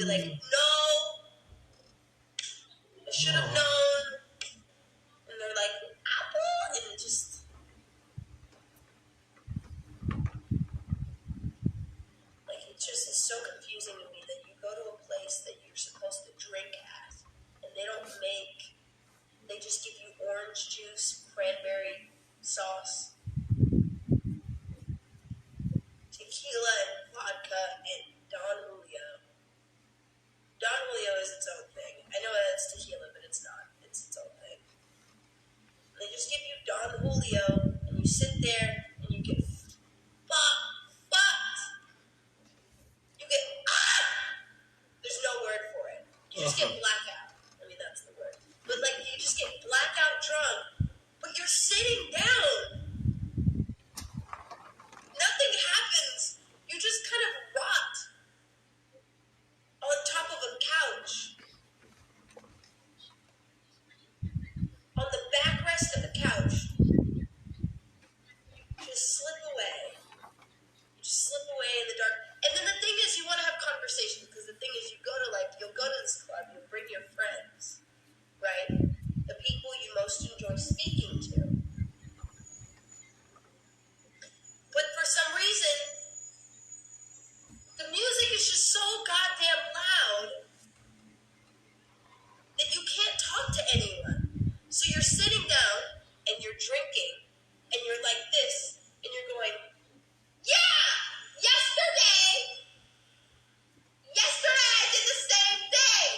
like, no, I should have known. And they're like, apple? And it just... Like, it just is so confusing to me that you go to a place that you're supposed to drink at, and they don't make... They just give you orange juice, cranberry sauce, tequila and vodka, and Don Julio. Don Julio is its own thing. I know that it's tequila, but it's not. It's its own thing. They just give you Don Julio, and you sit there, and you get fucked. You get, there's no word for it. You just get blackout. I mean, that's the word. But, like, you just get blackout drunk, but you're sitting down. Nothing happens. You just kind of rot on top of a couch. On the backrest of the couch. Just slip away. You just slip away in the dark. And then the thing is, you want to have conversation, because the thing is, you'll go to this club, you'll bring your friends, right? The people you most enjoy speaking to. But for some reason, the music is just so goddamn loud that you can't talk to anyone. So you're sitting down and you're drinking and you're like this and you're going, yeah, yesterday I did the same thing.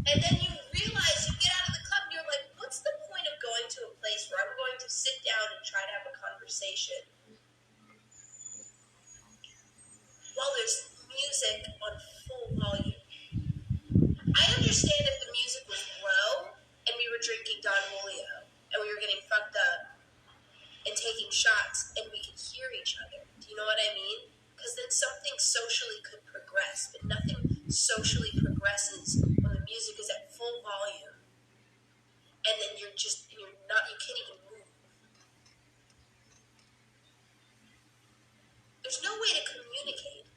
And then you realize, you get out of the club and you're like, what's the point of going to a place where I'm going to sit down and try to have a conversation while there's music on full volume? I understand if the music was low and we were drinking Don Julio and we were getting fucked up and taking shots and we could hear each other. Do you know what I mean? Because then something socially could progress, but nothing socially progresses when the music is at full volume and then you can't even move. There's no way to communicate.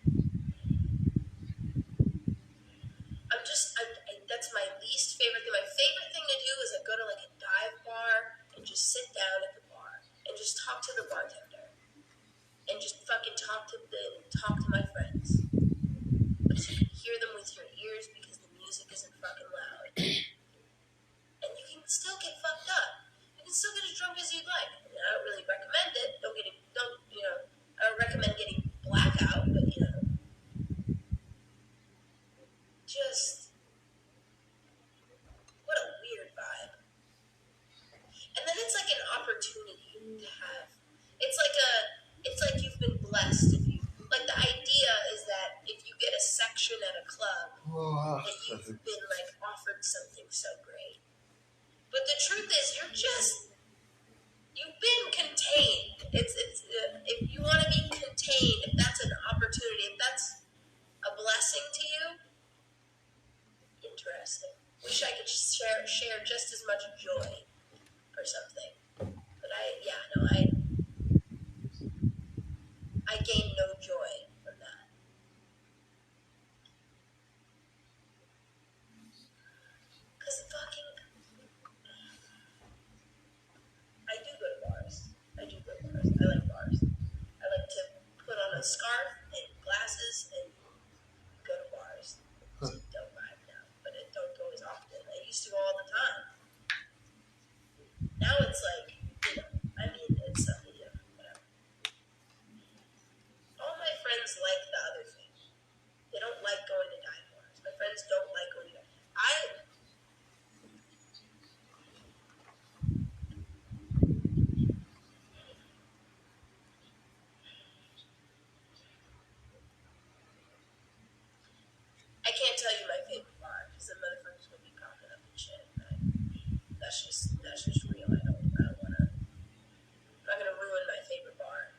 That's my least favorite thing. My favorite thing to do is I go to like a dive bar and just sit down at the bar and just talk to the bartender and just fucking talk to my friends. But you can hear them with your ears because the music isn't fucking loud. And you can still get fucked up. You can still get as drunk as you'd like. I mean, I don't really recommend it. I don't recommend getting blackout, but just what a weird vibe. And then it's like an opportunity to have. It's like you've been blessed. Like the idea is that if you get a section at a club, that you've been like offered something so great. But the truth is, you've been contained. It's if you want to be contained, if that's an opportunity, if that's a blessing to you, interesting. Wish I could share just as much joy or something. But I gain no joy from that. Because I do go to bars. I like bars. I like to put on a scarf and glasses and go to bars. Don't vibe now, but it don't go as often. I used to go all the time. Now it's like, it's something different, whatever. All my friends like the other thing. They don't like going to dive bars. My friends don't like going to dive bars. I can't tell you my favorite bar because the motherfuckers will be popping up and shit. Right? That's just real. I don't wanna. I'm not gonna ruin my favorite bar.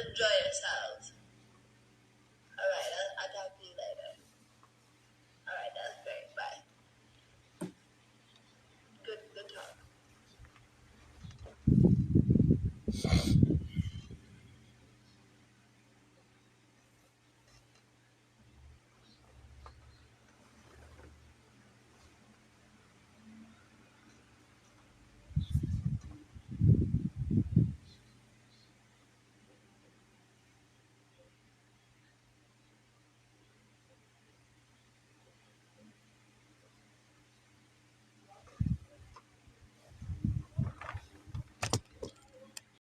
enjoy yourselves.